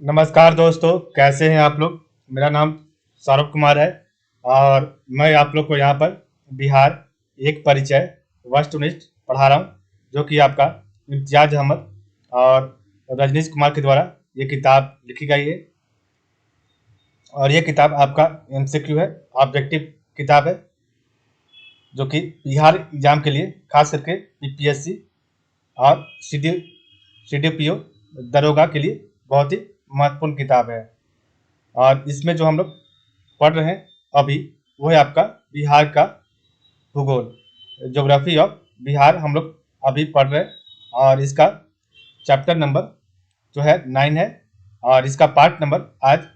नमस्कार दोस्तों, कैसे हैं आप लोग। मेरा नाम सौरभ कुमार है और मैं आप लोग को यहाँ पर बिहार एक परिचय वस्तुनिष्ठ पढ़ा रहा हूँ, जो कि आपका इम्तियाज अहमद और रजनीश कुमार के द्वारा ये किताब लिखी गई है। और ये किताब आपका एमसीक्यू है, ऑब्जेक्टिव किताब है, जो कि बिहार एग्जाम के लिए खास करके यूपीएससी और सीडीपीओ दरोगा के लिए बहुत ही महत्वपूर्ण किताब है। और इसमें जो हम लोग पढ़ रहे हैं अभी, वो है आपका बिहार का भूगोल, ज्योग्राफी ऑफ बिहार हम लोग अभी पढ़ रहे हैं। और इसका चैप्टर नंबर जो है 9 है और इसका पार्ट नंबर आज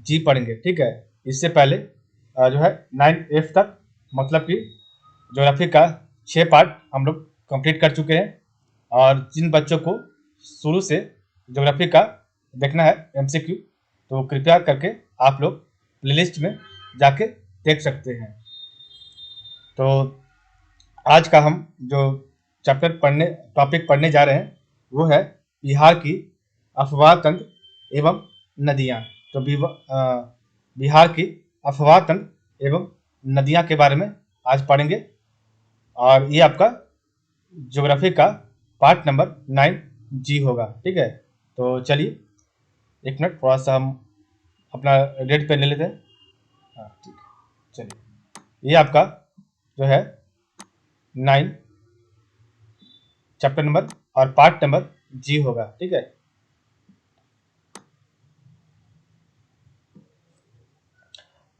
जी पढ़ेंगे, ठीक है। इससे पहले जो है 9F तक, मतलब कि ज्योग्राफी का 6 पार्ट हम लोग कंप्लीट कर चुके हैं। और जिन बच्चों को शुरू से ज्योग्राफी का देखना है एमसीक्यू, तो कृपया करके आप लोग प्लेलिस्ट में जाके देख सकते हैं। तो आज का हम जो टॉपिक पढ़ने जा रहे हैं, वो है बिहार की अफवाह तंत्र एवं नदियाँ। तो बिहार की अफवाह तंत्र एवं नदियाँ के बारे में आज पढ़ेंगे। और ये आपका ज्योग्राफी का पार्ट नंबर 9 जी होगा, ठीक है। तो चलिए, एक मिनट, थोड़ा सा हम अपना रेड पेन ले लेते हैं। हाँ, ठीक है, चलिए। ये आपका जो है 9 चैप्टर नंबर और पार्ट नंबर जी होगा, ठीक है।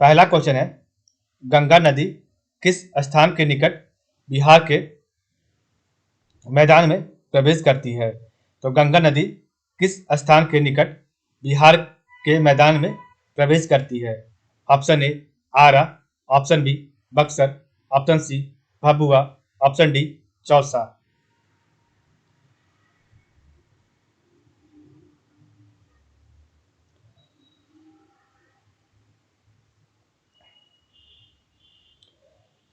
पहला क्वेश्चन है, गंगा नदी किस स्थान के निकट बिहार के मैदान में प्रवेश करती है। तो गंगा नदी किस स्थान के निकट बिहार के मैदान में प्रवेश करती है। Option A Arrah, option B Buxar, option C Bhabua, option D Chausa.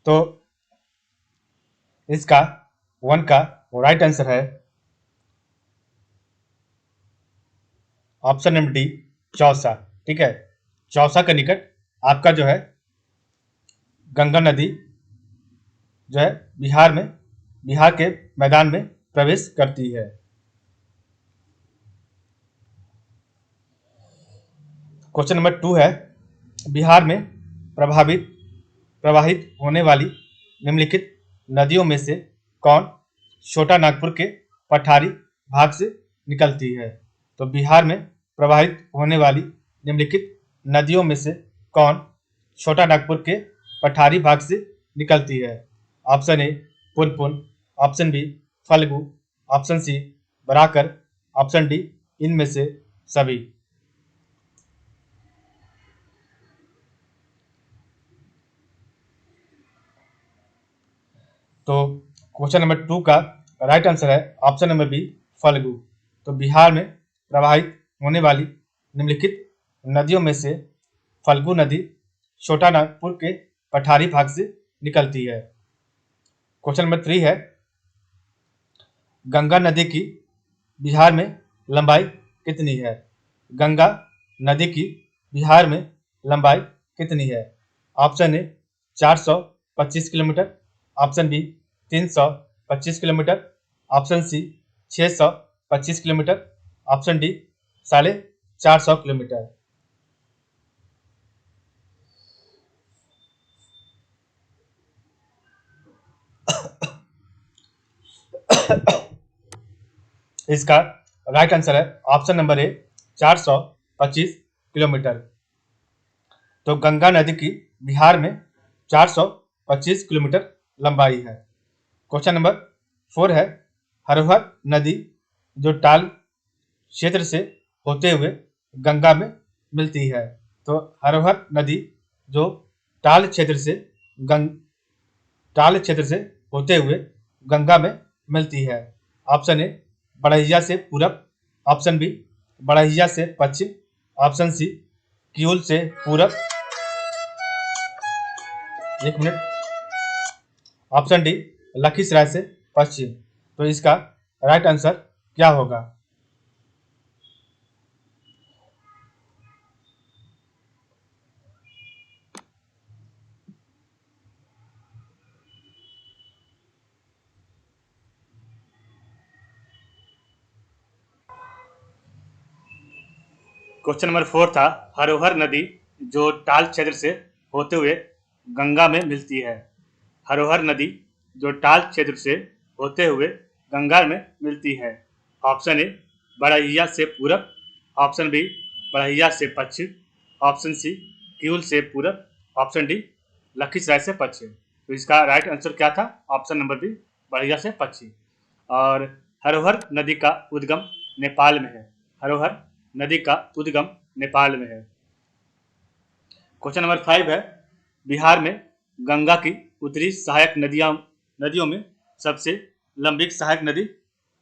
तो इसका 1 का राइट आंसर है ऑप्शन नंबर डी चौसा, ठीक है। चौसा के निकट आपका जो है गंगा नदी जो है बिहार के मैदान में प्रवेश करती है। क्वेश्चन नंबर 2 है, बिहार में प्रभावित प्रवाहित होने वाली निम्नलिखित नदियों में से कौन छोटा नागपुर के पठारी भाग से निकलती है। तो बिहार में प्रवाहित होने वाली निम्नलिखित नदियों में से कौन छोटा नागपुर के पठारी भाग से निकलती है। Option A Punpun, option B Phalgu, option C Barakar, option D इनमें से सभी। तो क्वेश्चन नंबर 2 का राइट आंसर है ऑप्शन नंबर बी फल्गु। तो बिहार में प्रवाहित होने वाली निम्नलिखित नदियों में से फल्गु नदी छोटा नागपुर के पठारी भाग से निकलती है। क्वेश्चन नंबर 3 है, गंगा नदी की बिहार में लंबाई कितनी है। गंगा नदी की बिहार में लंबाई कितनी है। Option A 425 kilometre, option B 325 kilometre, option C 625 kilometre, option D 450 kilometre. इसका राइट आंसर है ऑप्शन नंबर ए 425 किलोमीटर। तो गंगा नदी की बिहार में 425 किलोमीटर लंबाई है। क्वेश्चन नंबर 4 है, हरोहर नदी जो टाल क्षेत्र से होते हुए गंगा में मिलती है। तो हरोहर नदी जो टाल क्षेत्र से गंग टाल क्षेत्र से होते हुए गंगा में मिलती है। ऑप्शन ए बड़हिया से पूरब, ऑप्शन बी बड़हिया से पश्चिम, ऑप्शन सी किऊल से पूरब, एक मिनट, ऑप्शन डी लखीसराय से पश्चिम। तो इसका राइट आंसर क्या होगा। क्वेश्चन नंबर 4 था, हरोहर नदी जो टाल क्षेत्र से होते हुए गंगा में मिलती है। हरोहर नदी जो टाल क्षेत्र से होते हुए गंगा में मिलती है। ऑप्शन ए बड़हिया से पूरब, ऑप्शन बी बड़हिया से पश्चिम, ऑप्शन सी किऊल से पूरब, ऑप्शन डी लखीसराय से पश्चिम। तो इसका राइट आंसर क्या था? ऑप्शन नंबर बी बड़हिया से पश्चिम। और हरोहर नदी का उद्गम नेपाल में है। हरोहर नदी का उद्गम नेपाल में है। क्वेश्चन नंबर 5 है, बिहार में गंगा की उत्तरी सहायक नदियों में सबसे लंबी सहायक नदी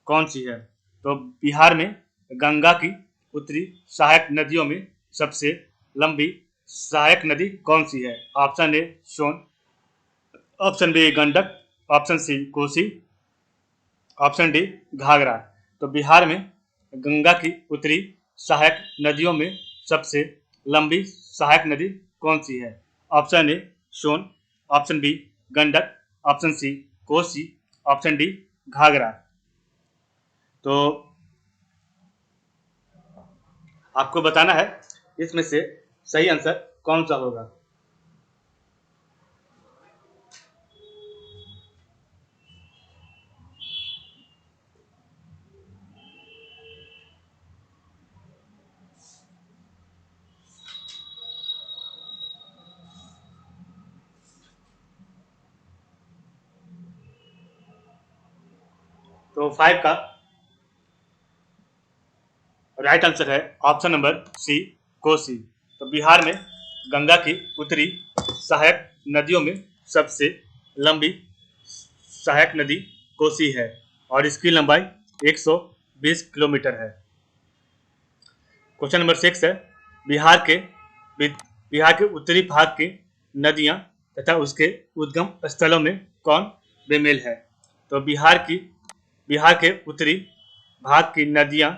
कौन सी है? तो बिहार में गंगा की उत्तरी सहायक नदियों में सबसे लंबी सहायक नदी कौन सी है? Option A Son, option B Gandak, option C Kosi, option D Ghaghara. तो बिहार में गंगा की उत्तरी सहायक नदियों में सबसे लंबी सहायक नदी कौन सी है? Option A Son, option B Gandak, option C Kosi, option D Ghaghara. तो आपको बताना है इसमें से सही आंसर कौन सा होगा। तो 5 का राइट आंसर है ऑप्शन नंबर सी कोसी। तो बिहार में गंगा की उत्तरी सहायक नदियों में सबसे लंबी सहायक नदी कोसी है और इसकी लंबाई 120 किलोमीटर है। क्वेश्चन नंबर 6 है, बिहार के उत्तरी भाग की नदियां तथा उसके उद्गम स्थलों में कौन बेमेल है? तो बिहार के उत्तरी भाग की नदियां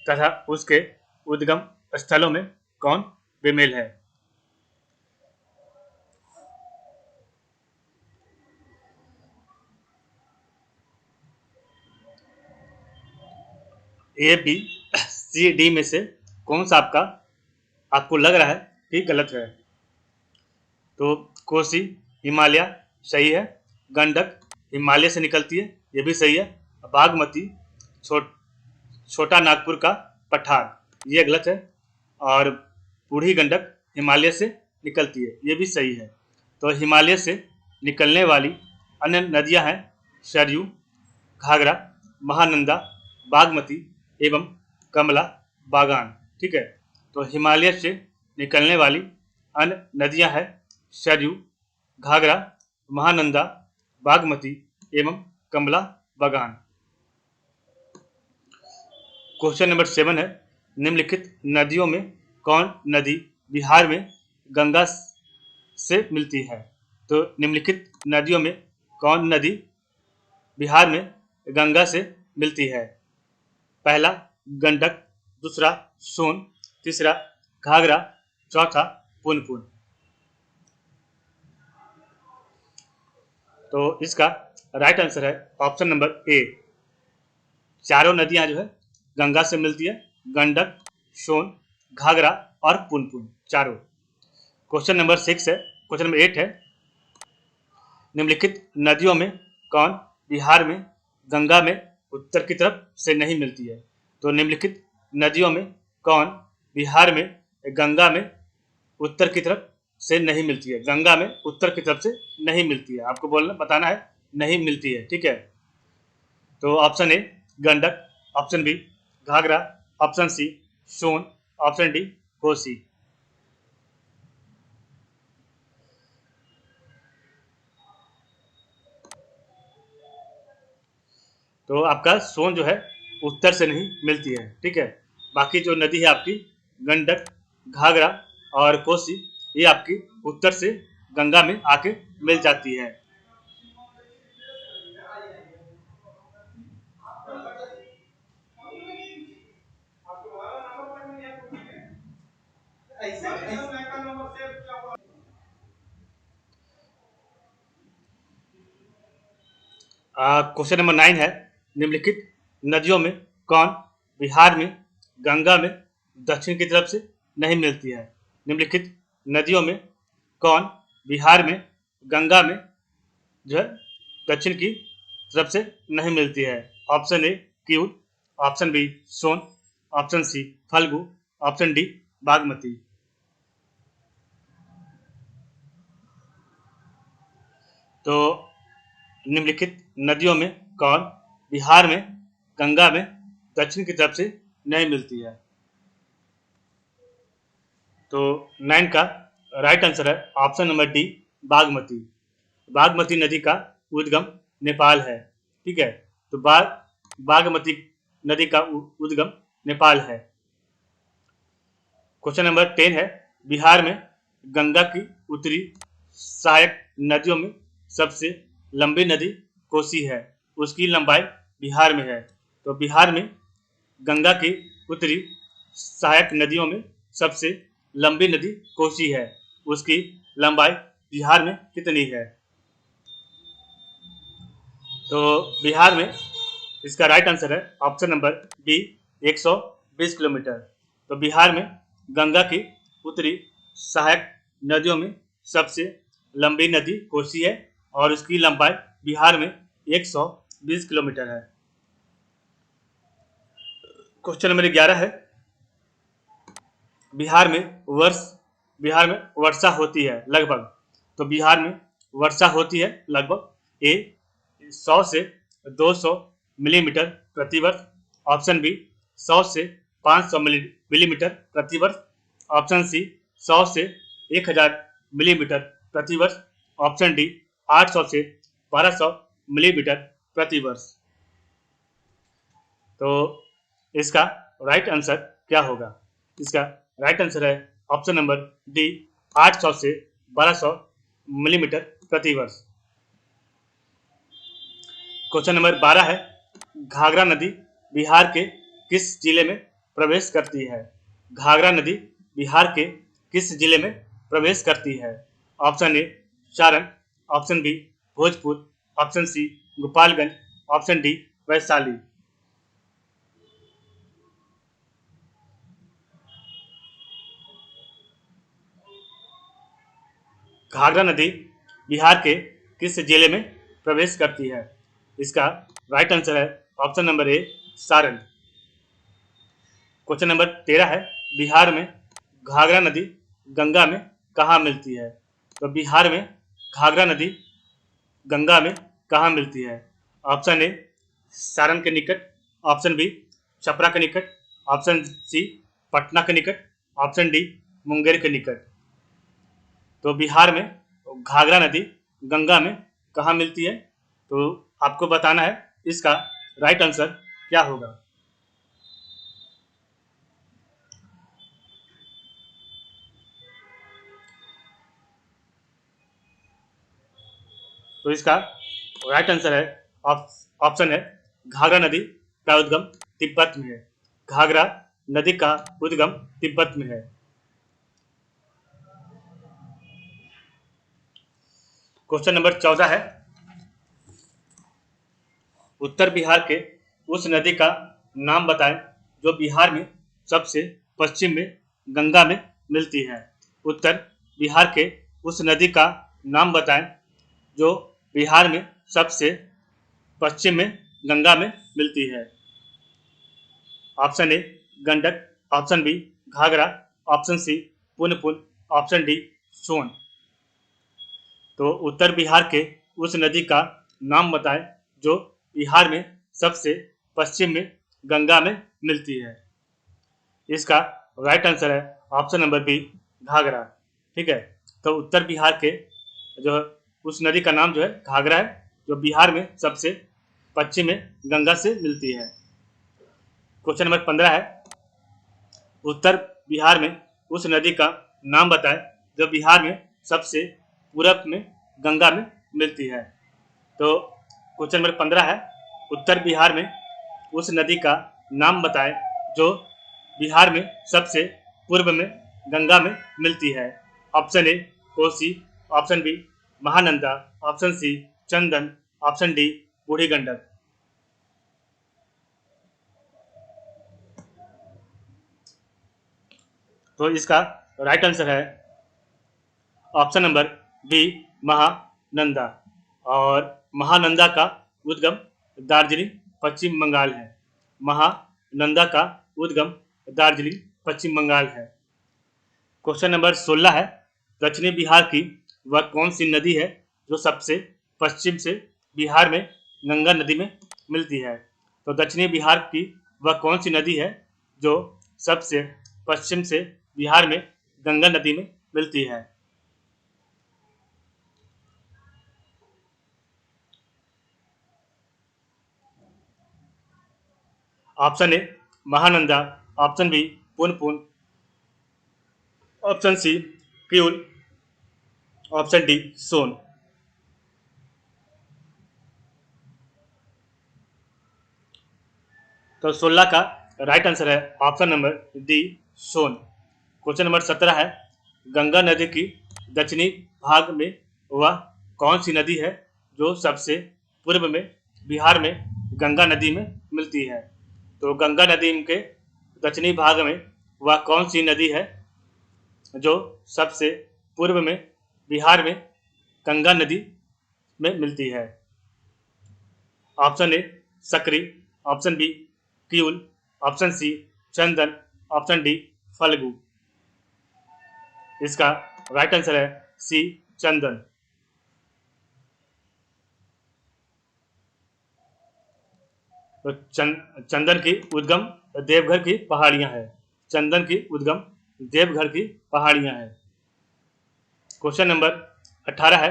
तथा उसके उद्गम स्थलों में कौन बेमेल है? ए, बी, सी, डी में से कौन सा आपको लग रहा है कि गलत है? तो कोसी हिमालय सही है, गंडक हिमालय से निकलती है, ये भी सही है। बागमती छोटा नागपुर का पठार, ये गलत है। और बूढ़ी गंडक हिमालय से निकलती है, ये भी सही है। तो हिमालय से निकलने वाली अन्य नदियां हैं सरयू, घाघरा, महानंदा, बागमती एवं कमला बागान। ठीक है, तो हिमालय से निकलने वाली अन्य नदियां हैं सरयू, घाघरा, महानंदा, बागमती एवं कमला बागान। क्वेश्चन नंबर 7 है, निम्नलिखित नदियों में कौन नदी बिहार में गंगा से मिलती है? तो निम्नलिखित नदियों में कौन नदी बिहार में गंगा से मिलती है? पहला गंडक, दूसरा सोन, तीसरा घाघरा, चौथा पुनपुन। तो इसका राइट आंसर है ऑप्शन नंबर ए, चारों नदियां जो है गंगा से मिलती है, गंडक, सोन, घाघरा और पुनपुन, चारों। क्वेश्चन नंबर 6 है, क्वेश्चन नंबर 8 है, निम्नलिखित नदियों में कौन बिहार में गंगा में उत्तर की तरफ से नहीं मिलती है? तो निम्नलिखित नदियों में कौन बिहार में गंगा में उत्तर की तरफ से नहीं मिलती है? गंगा में उत्तर की तरफ से नहीं मिलती है, आपको बताना है नहीं मिलती है। ठीक है, तो option A Gandak, option B Ghaghara, option C Son, option D Kosi. तो आपका सोन जो है उत्तर से नहीं मिलती है। ठीक है, बाकी जो नदी है आपकी गंडक, घाघरा और कोसी, ये आपकी उत्तर से गंगा में आके मिल जाती है। क्वेश्चन नंबर 9 है, निम्नलिखित नदियों में कौन बिहार में गंगा में दक्षिण की तरफ से नहीं मिलती है। निम्नलिखित नदियों में कौन बिहार में गंगा में जो है दक्षिण की तरफ से नहीं मिलती है? Option A Kiul, option B Son, option C Phalgu, option D Bagmati. तो निम्नलिखित नदियों में कौन बिहार में गंगा में दक्षिण की तरफ से नहीं मिलती है? तो 9 का राइट आंसर है option number D Bagmati. Bagmati नदी का उद्गम नेपाल है। ठीक है, तो बागमती नदी का उद्गम नेपाल है। क्वेश्चन नंबर 10 है, बिहार में गंगा की उत्तरी सहायक नदियों में सबसे लंबी नदी कोसी है, उसकी लंबाई बिहार में है। तो बिहार में गंगा की उत्तरी सहायक नदियों में सबसे लंबी नदी कोसी है, उसकी लंबाई बिहार में कितनी है? तो बिहार में इसका राइट आंसर है ऑप्शन नंबर बी 120 किलोमीटर। तो बिहार में गंगा की उत्तरी सहायक नदियों में सबसे लंबी नदी कोसी है और उसकी लंबाई बिहार में 120 किलोमीटर है। क्वेश्चन नंबर 11 है, बिहार में वर्षा होती है लगभग। तो बिहार में वर्षा होती है लगभग ए 100 से 200 मिलीमीटर प्रति वर्ष, ऑप्शन बी 100 से 500 मिलीमीटर प्रति वर्ष, ऑप्शन सी 100 से 1000 मिलीमीटर प्रति वर्ष, ऑप्शन डी 800 से 1200 मिलीमीटर प्रति वर्ष। तो इसका राइट आंसर क्या होगा? इसका राइट आंसर है ऑप्शन नंबर डी 800 से 1200 मिलीमीटर प्रति वर्ष। क्वेश्चन नंबर 12 है, घाघरा नदी बिहार के किस जिले में प्रवेश करती है? घाघरा नदी बिहार के किस जिले में प्रवेश करती है? Option A Saran, option B Bhojpur, option C Gopalganj, option D Vaishali. Ghaghara नदी बिहार के किस जिले में प्रवेश करती है? इसका राइट आंसर है ऑप्शन नंबर ए सारण। क्वेश्चन नंबर 13 है, बिहार में घाघरा नदी गंगा में कहाँ मिलती है? तो बिहार में घाघरा नदी गंगा में कहाँ मिलती है? ऑप्शन ए सारण के निकट, ऑप्शन बी छपरा के निकट, ऑप्शन सी पटना के निकट, ऑप्शन डी मुंगेर के निकट। तो बिहार में घाघरा नदी गंगा में कहाँ मिलती है? तो आपको बताना है इसका राइट आंसर क्या होगा। तो इसका राइट आंसर है ऑप्शन है घाघरा नदी का उद्गम तिब्बत में है। घाघरा नदी का उद्गम तिब्बत में है। क्वेश्चन नंबर 14 है, उत्तर बिहार के उस नदी का नाम बताएं जो बिहार में सबसे पश्चिम में गंगा में मिलती है। उत्तर बिहार के उस नदी का नाम बताएं जो बिहार में सबसे पश्चिम में गंगा में मिलती है। Option A Gandak, option B Ghaghara, option C Punpun, option D Son. तो उत्तर बिहार के उस नदी का नाम बताएं जो बिहार में सबसे पश्चिम में गंगा में मिलती है। इसका राइट आंसर है ऑप्शन नंबर बी घाघरा। ठीक है, तो उत्तर बिहार के जो उस नदी का नाम जो है घाघरा है, जो बिहार में सबसे पश्चिम में गंगा से मिलती है। क्वेश्चन नंबर 15 है, उत्तर बिहार में उस नदी का नाम बताएं जो बिहार में सबसे पूरब में गंगा में मिलती है। तो क्वेश्चन नंबर 15 है, उत्तर बिहार में उस नदी का नाम बताएं जो बिहार में सबसे पूर्व में गंगा में मिलती है। Option A Kosi, option B Mahananda, option C Chandan, option D Burhi Gandak. तो इसका राइट आंसर है ऑप्शन नंबर बी, महानंदा। और महानंदा का उद्गम दार्जिलिंग पश्चिम बंगाल है। महानंदा का उद्गम दार्जिलिंग पश्चिम बंगाल है। क्वेश्चन नंबर 16 है, दक्षिणी बिहार की वह कौन सी नदी है जो सबसे पश्चिम से बिहार में गंगा नदी में मिलती है। तो दक्षिणी बिहार की वह कौन सी नदी है जो सबसे पश्चिम से बिहार में गंगा नदी में मिलती है। Option A Mahananda, option B Punpun, option C Kiul, option D Son. तो 16 का राइट आंसर है option number D, Son. Question number 17 है, गंगा नदी की दक्षिणी भाग में वह कौन सी नदी है जो सबसे पूर्व में बिहार में गंगा नदी में मिलती है। तो गंगा नदी के दक्षिणी भाग में वह कौन सी नदी है जो सबसे पूर्व में बिहार में गंगा नदी में मिलती है। Option A Sakri, option B Kiul, option C Chandan, option D Phalgu. इसका राइट आंसर है सी चंदन। तो चंदन की उद्गम देवघर की पहाड़ियां है। चंदन की उद्गम देवघर की पहाड़ियां है। क्वेश्चन नंबर 18 है,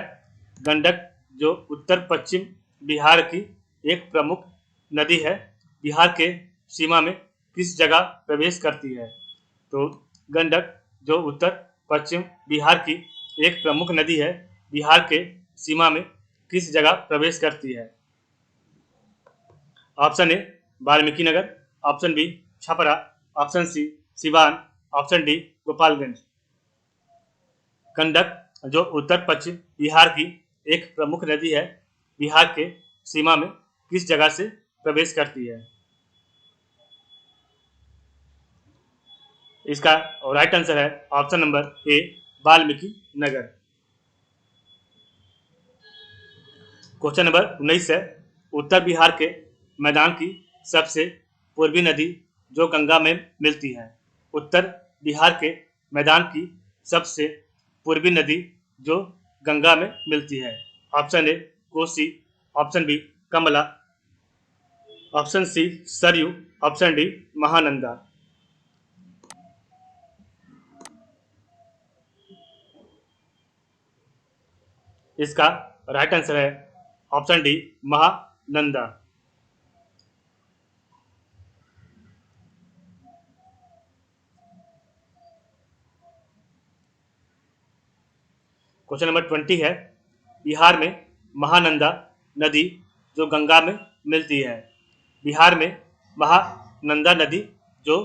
गंडक जो उत्तर पश्चिम बिहार की एक प्रमुख नदी है, बिहार के सीमा में किस जगह प्रवेश करती है। तो गंडक जो उत्तर पश्चिम बिहार की एक प्रमुख नदी है, बिहार के सीमा में किस जगह प्रवेश करती है। Option A Valmiki Nagar, option B Chhapra, option C Siwan, option D Gopalganj. Gandak जो उत्तर पश्चिम बिहार की एक प्रमुख नदी है, बिहार के सीमा में किस जगह से प्रवेश करती है। इसका राइट आंसर है ऑप्शन नंबर ए वाल्मीकि नगर। क्वेश्चन नंबर 19 है, उत्तर बिहार के मैदान की सबसे पूर्वी नदी जो गंगा में मिलती है। उत्तर बिहार के मैदान की सबसे पूर्वी नदी जो गंगा में मिलती है। Option A Kosi, option B Kamla, option C Saryu, option D Mahananda. इसका राइट आंसर है option D Mahananda. Question number 20 है, बिहार में महानंदा नदी जो गंगा में मिलती है। बिहार में महानंदा नदी जो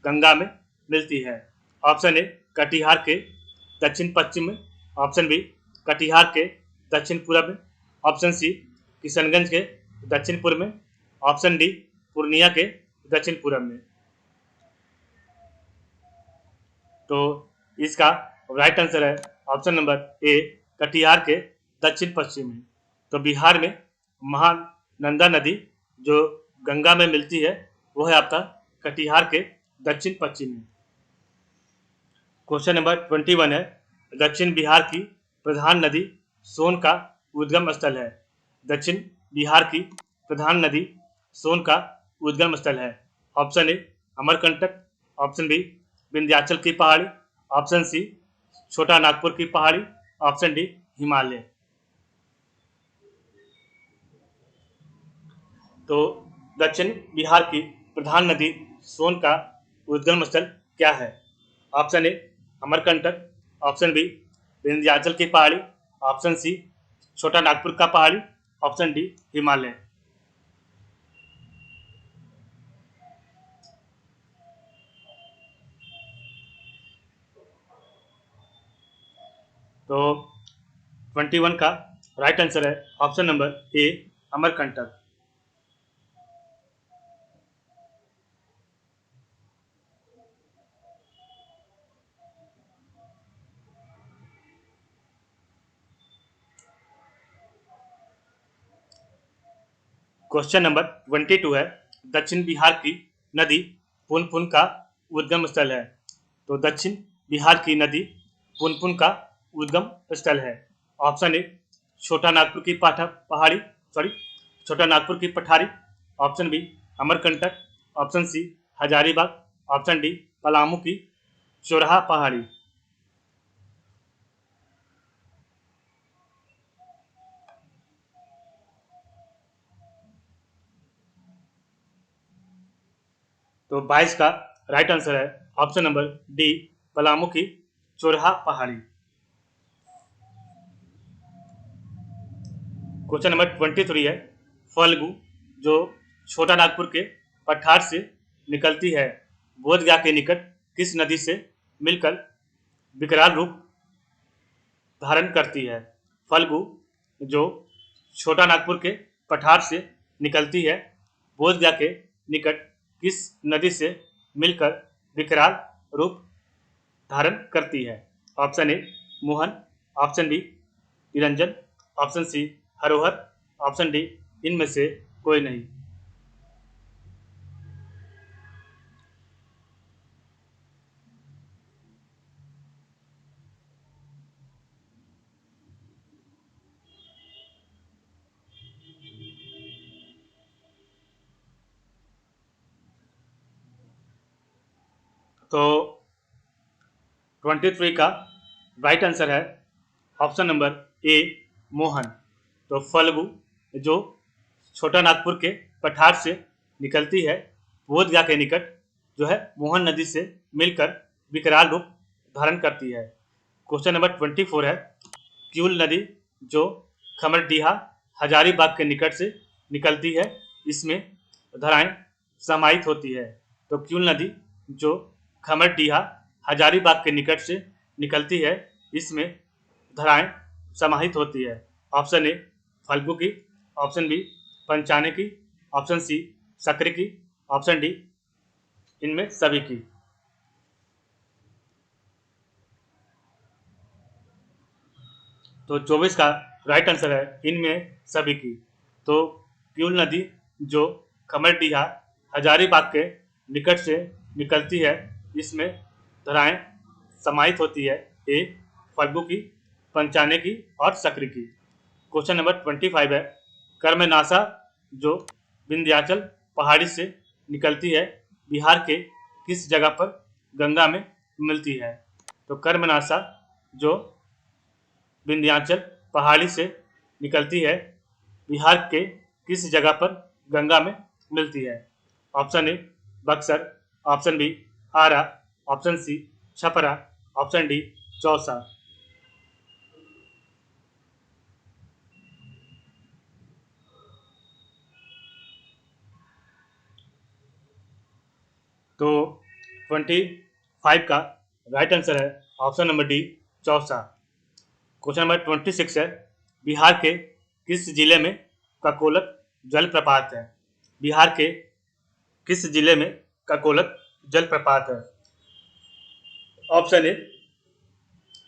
गंगा में मिलती है। ऑप्शन ए कटिहार के दक्षिण पश्चिम में, ऑप्शन बी कटिहार के दक्षिण पूर्व में, ऑप्शन सी किशनगंज के दक्षिण पूर्व में, ऑप्शन डी पूर्णिया के दक्षिण पूर्व में। तो इसका राइट आंसर है ऑप्शन नंबर ए कटिहार के दक्षिण पश्चिम में। तो बिहार में महानंदा नदी जो गंगा में मिलती है वो है आपका कटिहार के दक्षिण पश्चिम में। क्वेश्चन नंबर 21 है, दक्षिण बिहार की प्रधान नदी सोन का उद्गम स्थल है। दक्षिण बिहार की प्रधान नदी सोन का उद्गम स्थल है। Option A Amarkantak, option B Vindhyachal की पहाड़ी, ऑप्शन सी छोटा नागपुर की पहाड़ी, ऑप्शन डी हिमालय। तो दक्षिण बिहार की प्रधान नदी सोन का उद्गम स्थल क्या है। Option A Amarkantak, option B Vindhyachal की पहाड़ी, ऑप्शन सी छोटा नागपुर का पहाड़ी, ऑप्शन डी हिमालय। तो 21 का राइट आंसर है ऑप्शन नंबर ए अमरकंटक। क्वेश्चन नंबर 22 है, दक्षिण बिहार की नदी पुनपुन का उद्गम स्थल है। तो दक्षिण बिहार की नदी पुनपुन का उद्गम स्थल है। ऑप्शन ए छोटा नागपुर की छोटा नागपुर की पठारी। Option B Amarkantak. Option C Hazaribagh. Option D Palamu की चोरहा पहाड़ी। तो 22 का राइट आंसर है ऑप्शन नंबर डी पलामू की चोरहा पहाड़ी। क्वेश्चन नंबर 23 है, फल्गु जो छोटा नागपुर के पठार से निकलती है, बोधगया के निकट किस नदी से मिलकर विकराल रूप धारण करती है। फल्गु जो छोटा नागपुर के पठार से निकलती है, बोधगया के निकट किस नदी से मिलकर विकराल रूप धारण करती है। Option A Mohan. Option B Niranjan. Option C Harohar. Option D इनमें से कोई नहीं। तो 23 का राइट आंसर है ऑप्शन नंबर ए मोहन। तो फल्गु जो छोटा नागपुर के पठार से निकलती है, बोधगया के निकट जो है मोहन नदी से मिलकर विकराल रूप धारण करती है। क्वेश्चन नंबर 24 है, क्यूल नदी जो खमरडीहा हजारीबाग के निकट से निकलती है, इसमें धाराएं समाहित होती है। तो क्यूल नदी जो खमरडीहा हजारीबाग के निकट से निकलती है, इसमें धाराएं समाहित होती है। ऑप्शन ए फल्गु की। ऑप्शन बी पंचाने की। ऑप्शन सी सकरी की। ऑप्शन डी इनमें सभी की। तो 24 का राइट आंसर है इनमें सभी की। तो क्यूल नदी जो खमरडीहा हजारीबाग के निकट से निकलती है, इसमें धाराएं समाहित होती है। ए फल्गु की, पंचाने की और सकरी की। क्वेश्चन नंबर 25 है, कर्मनासा जो विंध्याचल पहाड़ी से निकलती है, बिहार के किस जगह पर गंगा में मिलती है। तो कर्मनासा जो विंध्याचल पहाड़ी से निकलती है, बिहार के किस जगह पर गंगा में मिलती है। Option A Buxar. Option B Arrah. Option C Chhapra. Option D Chausa. तो 25 का राइट आंसर है option number D Chausa. Question number 26 है, बिहार के किस जिले में ककोलत जलप्रपात है। बिहार के किस जिले में ककोलत जलप्रपात है। Option A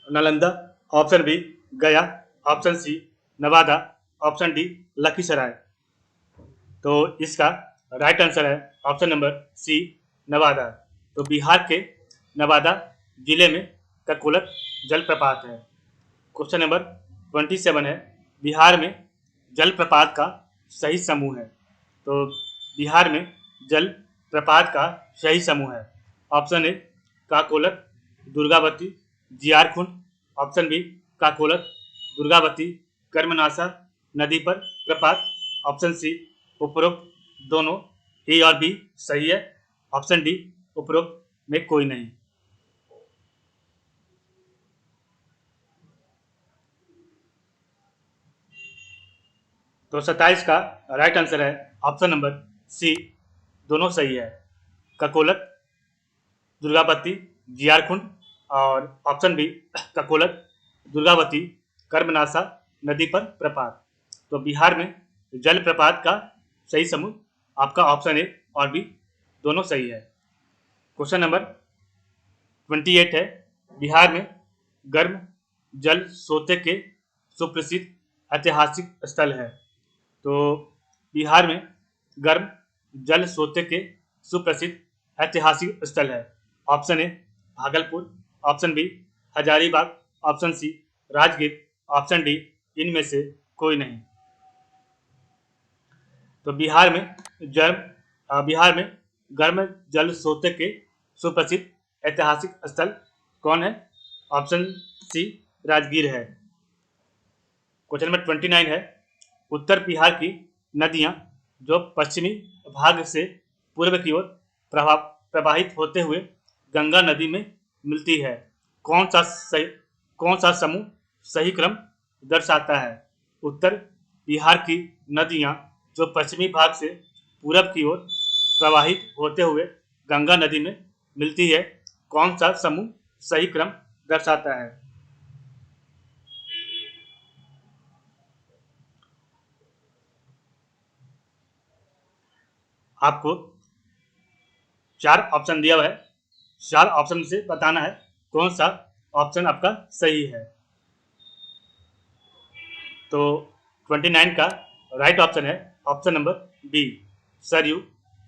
Nalanda. Option B Gaya. Option C Nawada. Option D Lakhisarai. तो इसका राइट आंसर है ऑप्शन नंबर सी नवादा। तो बिहार के नवादा जिले में ककोलत जलप्रपात है। क्वेश्चन नंबर 27 है, बिहार में जलप्रपात का सही समूह है। तो बिहार में जलप्रपात का सही समूह है। Option A Kakolat Durgavati Jiyarkund. Option B Kakolat Durgavati Karmanasa नदी पर प्रपात। ऑप्शन सी उपरोक्त दोनों। ए और बी सही है। ऑप्शन डी उपरोक्त में कोई नहीं। तो 27 का राइट आंसर है ऑप्शन नंबर सी दोनों सही है। ककोलत दुर्गावती जियारकुंड और ऑप्शन बी ककोलत दुर्गावती कर्मनासा नदी पर प्रपात। तो बिहार में जलप्रपात का सही समूह आपका ऑप्शन ए और बी दोनों सही है। क्वेश्चन नंबर 28 है, बिहार में गर्म जल सोते के सुप्रसिद्ध ऐतिहासिक स्थल है। तो बिहार में गर्म जल स्रोत के सुप्रसिद्ध ऐतिहासिक स्थल है? Option A Bhagalpur, option B Hazaribagh, option C Rajgir, option D इनमें से कोई नहीं। तो बिहार में गर्म जल स्रोत के सुप्रसिद्ध ऐतिहासिक स्थल कौन है? ऑप्शन सी राजगीर है। क्वेश्चन नंबर 29 है, उत्तर बिहार की नदियां जो पश्चिमी भाग से पूर्व की ओर प्रवाहित होते हुए गंगा नदी में मिलती है, कौन सा समूह सही क्रम दर्शाता है? उत्तर बिहार की नदियां जो पश्चिमी भाग से पूरब की ओर प्रवाहित होते हुए गंगा नदी में मिलती है, कौन सा समूह सही क्रम दर्शाता है? आपको 4 ऑप्शन दिया हुआ है, 4 ऑप्शन से बताना है कौन सा ऑप्शन आपका सही है। तो 29 का राइट ऑप्शन है option number B, Saryu,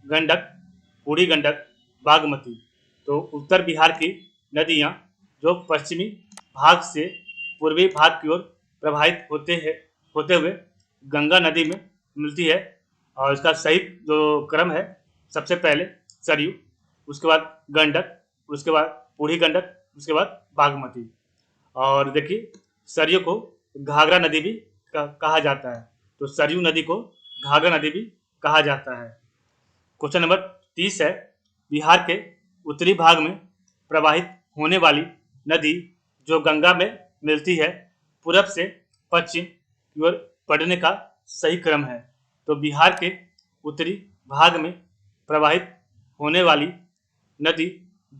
Gandak, Burhi Gandak, Bagmati. तो उत्तर बिहार की नदियां जो पश्चिमी भाग से पूर्वी भाग की ओर प्रवाहित होते हुए गंगा नदी में मिलती है, और इसका सही जो क्रम है, सबसे पहले सरयू, उसके बाद गंडक, उसके बाद बूढ़ी गंडक, उसके बाद बागमती। और देखिए, सरयू को घाघरा नदी भी कहा जाता है, तो सरयू नदी को घाघरा नदी भी कहा जाता है। क्वेश्चन नंबर 30 है, बिहार के उत्तरी भाग में प्रवाहित होने वाली नदी जो गंगा में मिलती है, पूरब से पश्चिम की ओर बढ़ने का सही क्रम है। तो बिहार के उत्तरी भाग में प्रवाहित होने वाली नदी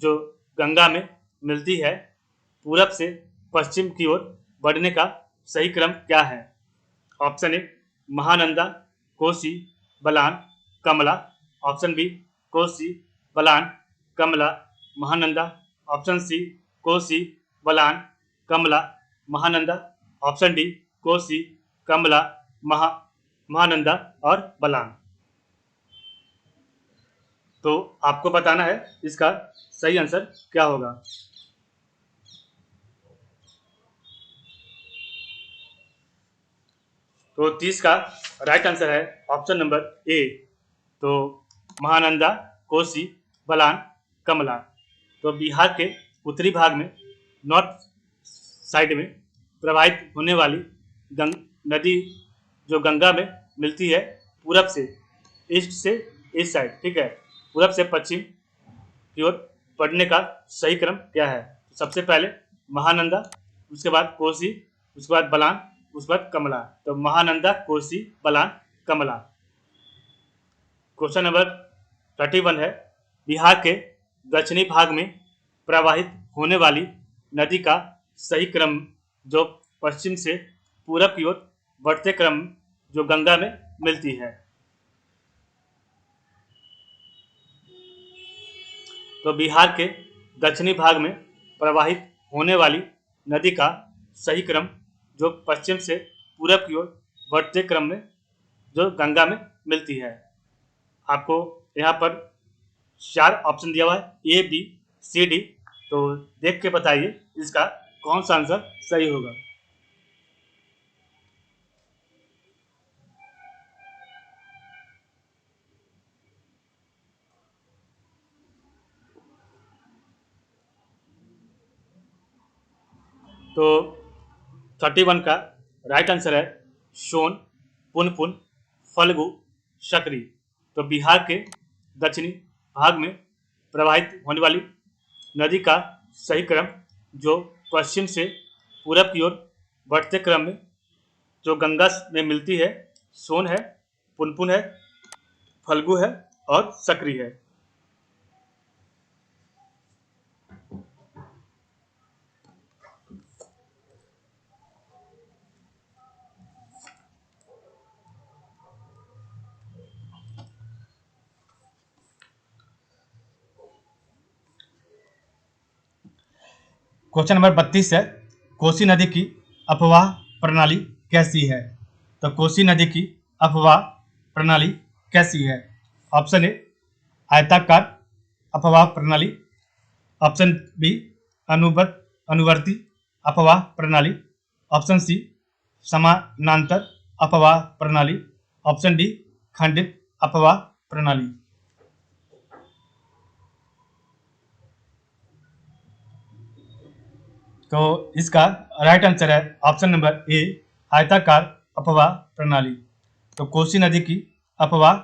जो गंगा में मिलती है, पूरब से पश्चिम की ओर बढ़ने का सही क्रम क्या है? Option A Mahananda, Kosi, Balan, Kamla, option B Kosi, Balan, Kamla, Mahananda, option C Kosi, Balan, Kamla, Mahananda, option D Kosi, Kamla, Mahananda और बलान। तो आपको बताना है इसका सही आंसर क्या होगा। तो 30 का राइट आंसर है ऑप्शन नंबर ए, तो महानंदा, कोसी, बलान, कमला। तो बिहार के उत्तरी भाग में नॉर्थ साइड में प्रवाहित होने वाली नदी जो गंगा में मिलती है, पूरब से ईस्ट साइड, ठीक है, पूरब से पश्चिम की ओर बढ़ने का सही क्रम क्या है? तो सबसे पहले महानंदा, उसके बाद कोसी, उसके बाद बलान, उसके बाद कमला। तो महानंदा, कोसी, बलान, कमला। क्वेश्चन नंबर 31 है, बिहार के दक्षिणी भाग में प्रवाहित होने वाली नदी का सही क्रम जो पश्चिम से पूरब की ओर बढ़ते क्रम जो गंगा में मिलती है। तो बिहार के दक्षिणी भाग में प्रवाहित होने वाली नदी का सही क्रम जो पश्चिम से पूरब की ओर बढ़ते क्रम में जो गंगा में मिलती है। आपको यहाँ पर 4 ऑप्शन दिया हुआ है, ए, बी, सी, डी। तो देख के बताइए इसका कौन सा आंसर सही होगा। तो 31 का राइट आंसर है सोन, पुनपुन, फल्गु, सकरी। तो बिहार के दक्षिणी भाग में प्रवाहित होने वाली नदी का सही क्रम जो पश्चिम से पूरब की ओर बढ़ते क्रम में जो गंगा में मिलती है, सोन है, पुनपुन है, फल्गु है और सकरी है। क्वेश्चन नंबर 32 है, कोसी नदी की अपवाह प्रणाली कैसी है? तो कोसी नदी की अपवाह प्रणाली कैसी है? ऑप्शन ए आयताकार अपवाह प्रणाली, ऑप्शन बी अनुवर्ती अपवाह प्रणाली, ऑप्शन सी समानांतर अपवाह प्रणाली, ऑप्शन डी खंडित अपवाह प्रणाली। तो इसका राइट आंसर है ऑप्शन नंबर ए आयताकार अपवाह प्रणाली। तो कोसी नदी की अपवाह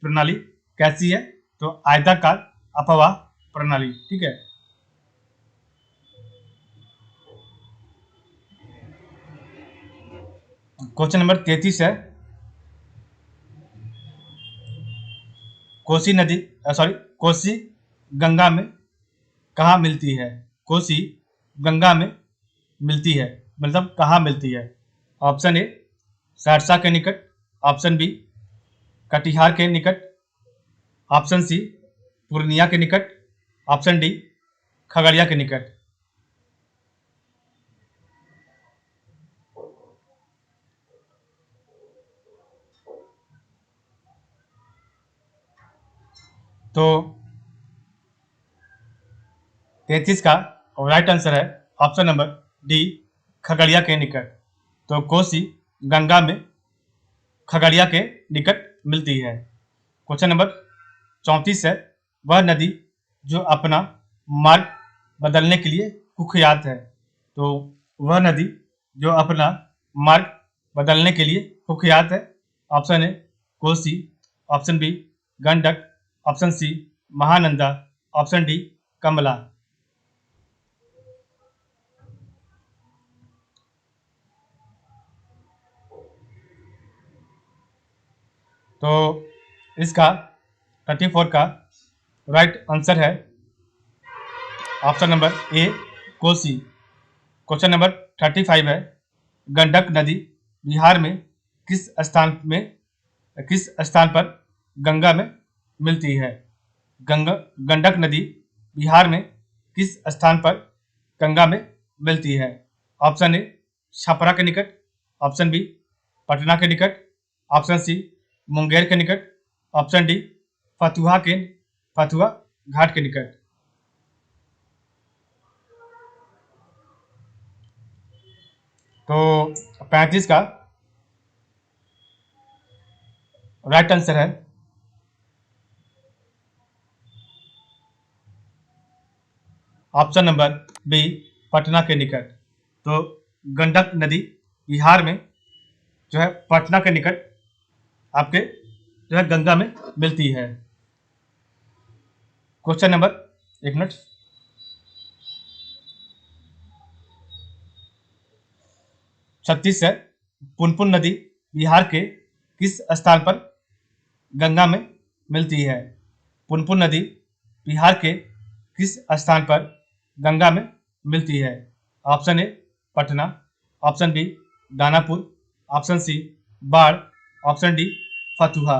प्रणाली कैसी है? तो आयताकार अपवाह प्रणाली। ठीक है। क्वेश्चन नंबर 33 है, कोसी नदी कोसी गंगा में कहाँ मिलती है? कोसी गंगा में मिलती है, मतलब कहाँ मिलती है? ऑप्शन ए सहरसा के निकट, ऑप्शन बी कटिहार के निकट, ऑप्शन सी पूर्णिया के निकट, ऑप्शन डी खगड़िया के निकट। तो 33 का राइट आंसर है ऑप्शन नंबर डी खगड़िया के निकट। तो कोसी गंगा में खगड़िया के निकट मिलती है। क्वेश्चन नंबर 34 है, वह नदी जो अपना मार्ग बदलने के लिए कुख्यात है। तो वह नदी जो अपना मार्ग बदलने के लिए कुख्यात है। Option A Kosi, option B Gandak, option C Mahananda, option D Kamla. तो इसका 34 का राइट आंसर है option number A Kosi. Question number 35 है, गंडक नदी बिहार में किस स्थान पर गंगा में मिलती है? गंडक नदी बिहार में किस स्थान पर गंगा में मिलती है? ऑप्शन ए छपरा के निकट, ऑप्शन बी पटना के निकट, ऑप्शन सी मुंगेर के निकट, ऑप्शन डी फतुहा घाट के निकट। तो 35 का राइट आंसर है ऑप्शन नंबर बी पटना के निकट। तो गंडक नदी बिहार में जो है पटना के निकट आपके जो है गंगा में मिलती है। क्वेश्चन नंबर 36 है, पुनपुन नदी बिहार के किस स्थान पर गंगा में मिलती है? पुनपुन नदी बिहार के किस स्थान पर गंगा में मिलती है? Option A Patna, option B Danapur, option C Barh, option D Fatuha.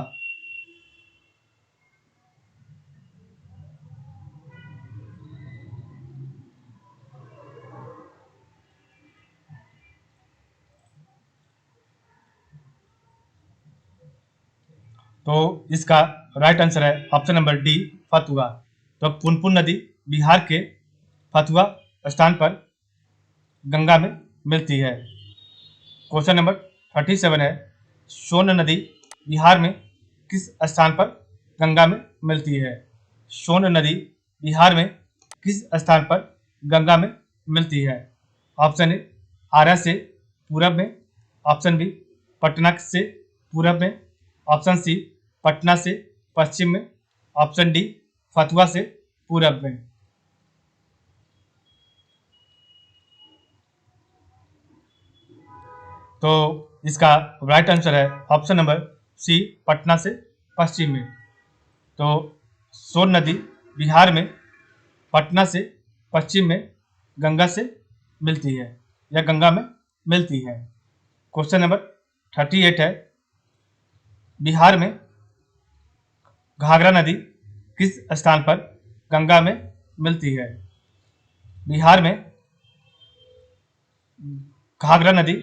तो इसका राइट आंसर है ऑप्शन नंबर डी फतुहा। तो पुनपुन नदी बिहार के फतुहा स्थान पर गंगा में मिलती है। क्वेश्चन नंबर 37 है, सोन नदी बिहार में किस स्थान पर गंगा में मिलती है? सोन नदी बिहार में किस स्थान पर गंगा में मिलती है? ऑप्शन ए आरा से पूरब में, ऑप्शन बी पटना से पूरब में, ऑप्शन सी पटना से पश्चिम में, ऑप्शन डी फतुहा से पूरब में। तो इसका राइट आंसर है ऑप्शन नंबर सी पटना से पश्चिम में। तो सोन नदी बिहार में पटना से पश्चिम में गंगा से मिलती है या गंगा में मिलती है। क्वेश्चन नंबर 38 है, बिहार में घाघरा नदी किस स्थान पर गंगा में मिलती है? बिहार में घाघरा नदी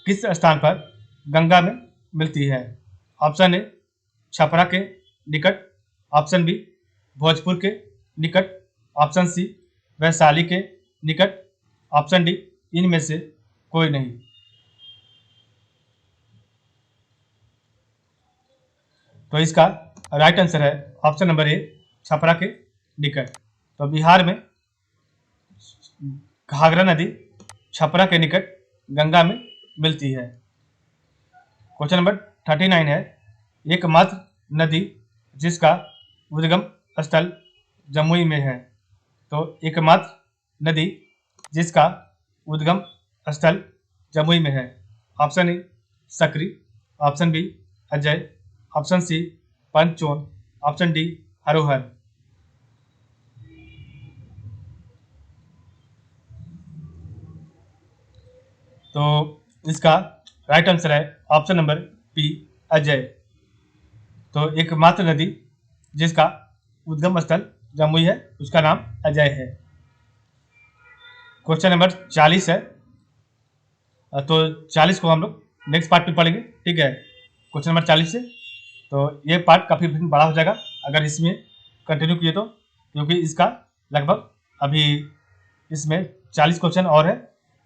किस स्थान पर गंगा में मिलती है? ऑप्शन ए छपरा के निकट, ऑप्शन बी भोजपुर के निकट, ऑप्शन सी वैशाली के निकट, ऑप्शन डी इनमें से कोई नहीं। तो इसका राइट आंसर है ऑप्शन नंबर ए, छपरा के निकट। तो बिहार में घाघरा नदी छपरा के निकट गंगा में मिलती है। क्वेश्चन नंबर 39 है, एकमात्र नदी जिसका उद्गम स्थल जमुई में है। तो एकमात्र नदी जिसका उद्गम स्थल जमुई में है, option A Sakri, option B Ajay, option C Panchon, option D Harohar. तो इसका राइट आंसर है ऑप्शन नंबर बी अजय। तो एकमात्र नदी जिसका उद्गम स्थल जमुई है उसका नाम अजय है। क्वेश्चन नंबर 40 है, तो 40 को हम लोग नेक्स्ट पार्ट में पढ़ेंगे, ठीक है। क्वेश्चन नंबर 40 से तो ये पार्ट काफ़ी बड़ा हो जाएगा अगर इसमें कंटिन्यू किए तो, क्योंकि इसका लगभग अभी इसमें 40 क्वेश्चन और है।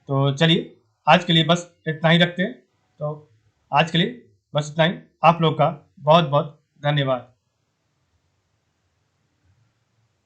तो चलिए आज के लिए बस इतना ही रखते हैं। तो आज के लिए बस इतना ही। आप लोग का बहुत बहुत धन्यवाद।